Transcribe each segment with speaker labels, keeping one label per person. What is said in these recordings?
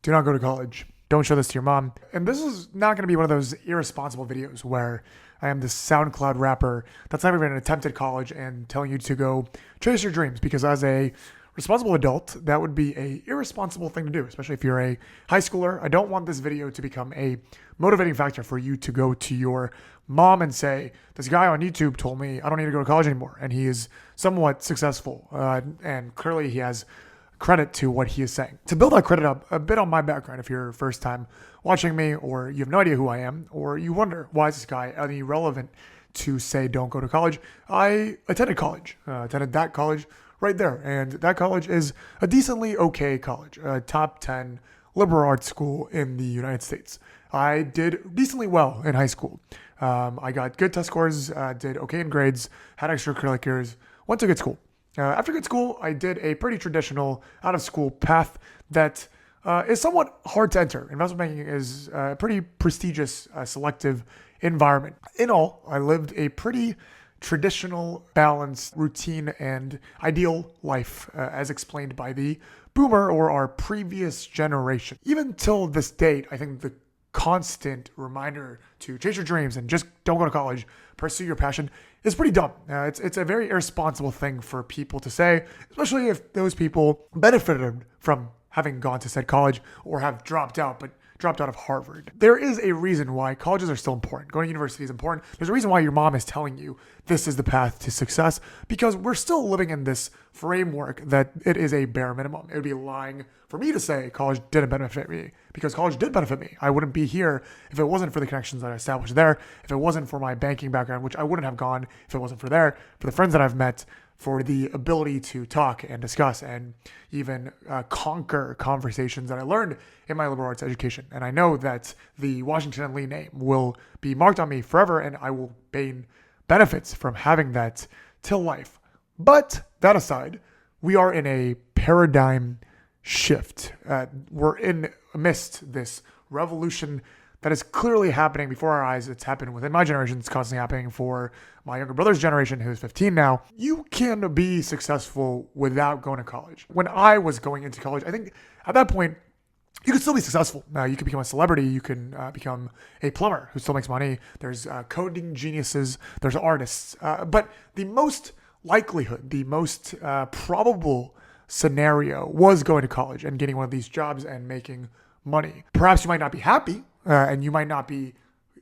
Speaker 1: Do not go to college. Don't show this to your mom. And this is not going to be one of those irresponsible videos where I am this SoundCloud rapper that's never even attempted college and telling you to go chase your dreams, because as a responsible adult, that would be a irresponsible thing to do, especially if you're a high schooler. I don't want this video to become a motivating factor for you to go to your mom and say, this guy on YouTube told me I don't need to go to college anymore, and he is somewhat successful, and clearly he has credit to what he is saying. To build that credit up a bit on my background, if you're first time watching me, or you have no idea who I am, or you wonder why is this guy irrelevant to say don't go to college, I attended college, attended that college right there. And that college is a decently okay college, a top 10 liberal arts school in the United States. I did decently well in high school. I got good test scores, did okay in grades, had extracurriculars, went to good school. After good school, I did a pretty traditional out-of-school path that is somewhat hard to enter. Investment banking is a pretty prestigious, selective environment. In all, I lived a pretty traditional, balanced, routine, and ideal life, as explained by the boomer or our previous generation. Even till this date, I think the constant reminder to chase your dreams and just don't go to college, pursue your passion, is pretty dumb. It's a very irresponsible thing for people to say, especially if those people benefited from having gone to said college or have dropped out of Harvard. There is a reason why colleges are still important. Going to university is important. There's a reason why your mom is telling you this is the path to success, because we're still living in this framework that it is a bare minimum. It would be lying for me to say college didn't benefit me, because college did benefit me. I wouldn't be here if it wasn't for the connections that I established there, if it wasn't for my banking background, which I wouldn't have gone if it wasn't for the friends that I've met, for the ability to talk and discuss and even conquer conversations that I learned in my liberal arts education. And I know that the Washington and Lee name will be marked on me forever, and I will gain benefits from having that till life. But that aside, we are in a paradigm shift. We're in amidst this revolution that is clearly happening before our eyes. It's happened within my generation. It's constantly happening for my younger brother's generation, who's 15 now. You can be successful without going to college. When I was going into college, I think at that point, you could still be successful. You could become a celebrity. You can become a plumber who still makes money. There's coding geniuses. There's artists. But the most likelihood, the most probable scenario was going to college and getting one of these jobs and making money. Perhaps you might not be happy, and you might not be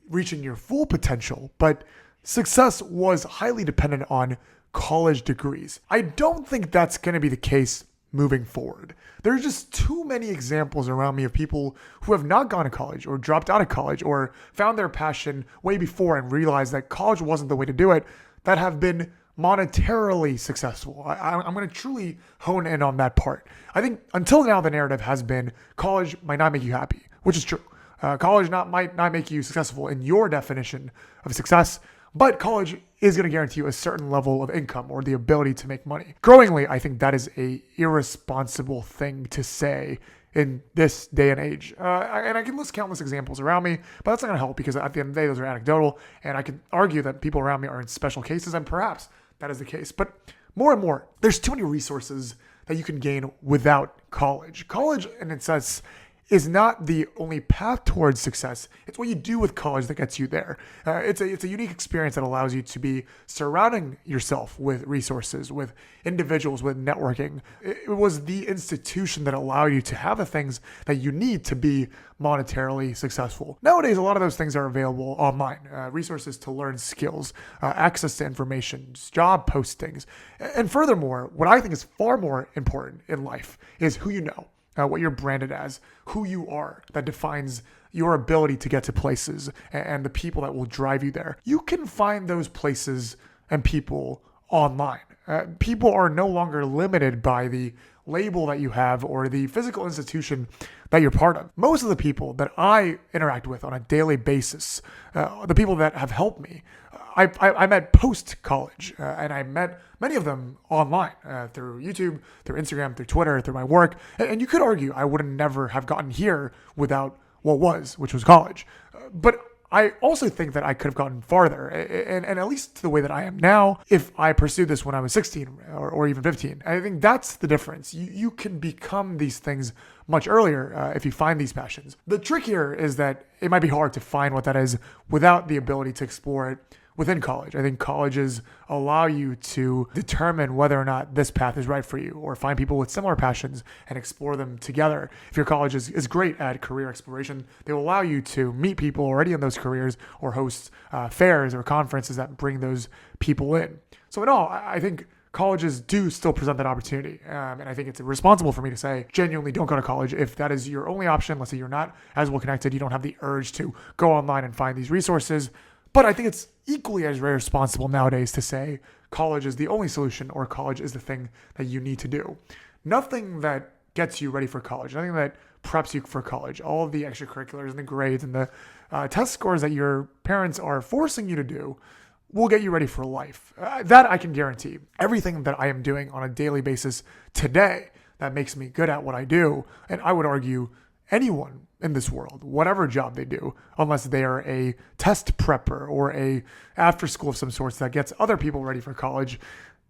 Speaker 1: reaching your full potential, but success was highly dependent on college degrees. I don't think that's going to be the case moving forward. There's just too many examples around me of people who have not gone to college or dropped out of college or found their passion way before and realized that college wasn't the way to do it, that have been monetarily successful. I'm going to truly hone in on that part. I think until now, the narrative has been college might not make you happy, which is true. College might not make you successful in your definition of success, but college is going to guarantee you a certain level of income or the ability to make money. Growingly, I think that is a irresponsible thing to say in this day and age. And I can list countless examples around me, but that's not going to help, because at the end of the day, those are anecdotal, and I can argue that people around me are in special cases, and perhaps that is the case. But more and more, there's too many resources that you can gain without college. College, in its sense, is not the only path towards success. It's what you do with college that gets you there. It's a unique experience that allows you to be surrounding yourself with resources, with individuals, with networking. It was the institution that allowed you to have the things that you need to be monetarily successful. Nowadays, a lot of those things are available online. Resources to learn skills, access to information, job postings. And furthermore, what I think is far more important in life is who you know. What you're branded as, who you are, that defines your ability to get to places and the people that will drive you there. You can find those places and people online. People are no longer limited by the label that you have or the physical institution that you're part of. Most of the people that I interact with on a daily basis, the people that have helped me, I met post-college, and I met many of them online through YouTube, through Instagram, through Twitter, through my work. And you could argue I would never have gotten here without what was, which was college. But I also think that I could have gotten farther, and at least to the way that I am now, if I pursued this when I was 16 or even 15. I think that's the difference. You can become these things much earlier if you find these passions. The trick here is that it might be hard to find what that is without the ability to explore it within college. I think colleges allow you to determine whether or not this path is right for you, or find people with similar passions and explore them together. If your college is great at career exploration, they will allow you to meet people already in those careers, or host fairs or conferences that bring those people in. So in all, I think colleges do still present that opportunity. And I think it's irresponsible for me to say, genuinely don't go to college if that is your only option. Let's say you're not as well connected, you don't have the urge to go online and find these resources. But I think it's equally as irresponsible nowadays to say college is the only solution, or college is the thing that you need to do. Nothing that gets you ready for college, nothing that preps you for college, all of the extracurriculars and the grades and the test scores that your parents are forcing you to do will get you ready for life. That I can guarantee. Everything that I am doing on a daily basis today that makes me good at what I do, and I would argue anyone in this world, whatever job they do, unless they are a test prepper or a after school of some sorts that gets other people ready for college,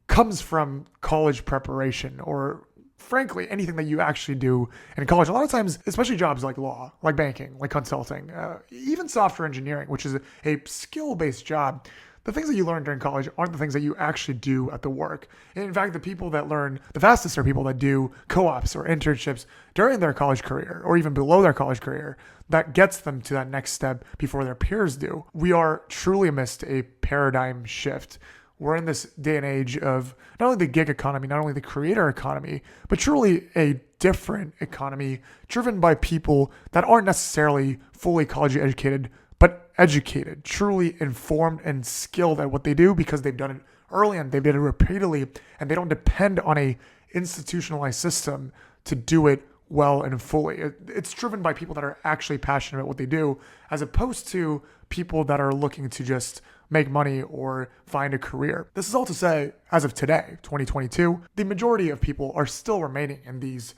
Speaker 1: comes from college preparation, or frankly, anything that you actually do in college. A lot of times, especially jobs like law, like banking, like consulting, even software engineering, which is a skill-based job, the things that you learn during college aren't the things that you actually do at the work. And in fact, the people that learn the fastest are people that do co-ops or internships during their college career, or even below their college career, that gets them to that next step before their peers do. We are truly amidst a paradigm shift. We're in this day and age of not only the gig economy, not only the creator economy, but truly a different economy driven by people that aren't necessarily fully college educated, but educated, truly informed and skilled at what they do because they've done it early and they've done it repeatedly, and they don't depend on a institutionalized system to do it well and fully. It's driven by people that are actually passionate about what they do, as opposed to people that are looking to just make money or find a career. This is all to say, as of today, 2022, the majority of people are still remaining in these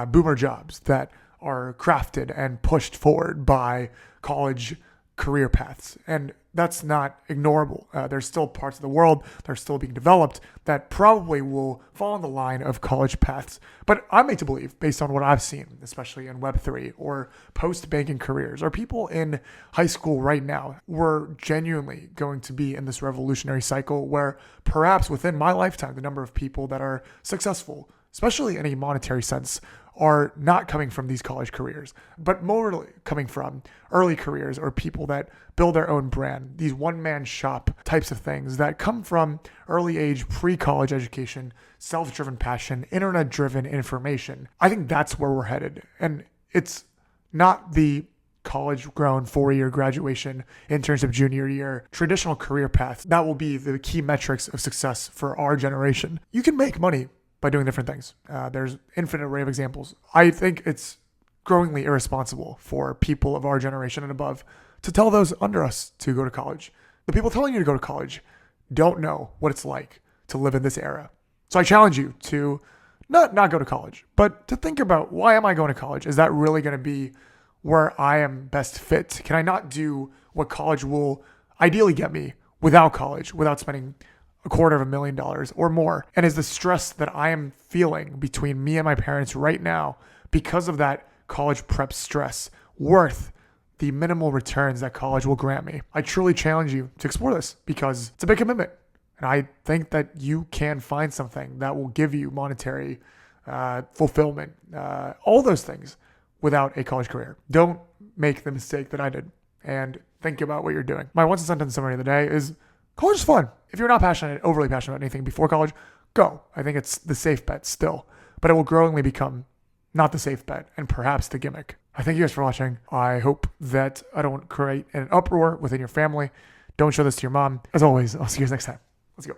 Speaker 1: boomer jobs that are crafted and pushed forward by college career paths. And that's not ignorable. There's still parts of the world that are still being developed that probably will fall in the line of college paths. But I'm made to believe, based on what I've seen, especially in Web3 or post-banking careers, or people in high school right now, we're genuinely going to be in this revolutionary cycle where perhaps within my lifetime, the number of people that are successful, especially in a monetary sense, are not coming from these college careers, but more coming from early careers or people that build their own brand, these one-man shop types of things that come from early age, pre-college education, self-driven passion, internet-driven information. I think that's where we're headed. And it's not the college-grown 4-year graduation, internship junior year, traditional career path. That will be the key metrics of success for our generation. You can make money by doing different things. There's infinite array of examples. I think it's growingly irresponsible for people of our generation and above to tell those under us to go to college. The people telling you to go to college don't know what it's like to live in this era. So I challenge you to not go to college, but to think about, why am I going to college? Is that really going to be where I am best fit? Can I not do what college will ideally get me without college, without spending $250,000 or more? And is the stress that I am feeling between me and my parents right now because of that college prep stress worth the minimal returns that college will grant me? I truly challenge you to explore this because it's a big commitment. And I think that you can find something that will give you monetary fulfillment, all those things, without a college career. Don't make the mistake that I did and think about what you're doing. My one sentence summary of the day is, college is fun. If you're not overly passionate about anything before college, go. I think it's the safe bet still, but it will growingly become not the safe bet and perhaps the gimmick. I thank you guys for watching. I hope that I don't create an uproar within your family. Don't show this to your mom. As always, I'll see you guys next time. Let's go.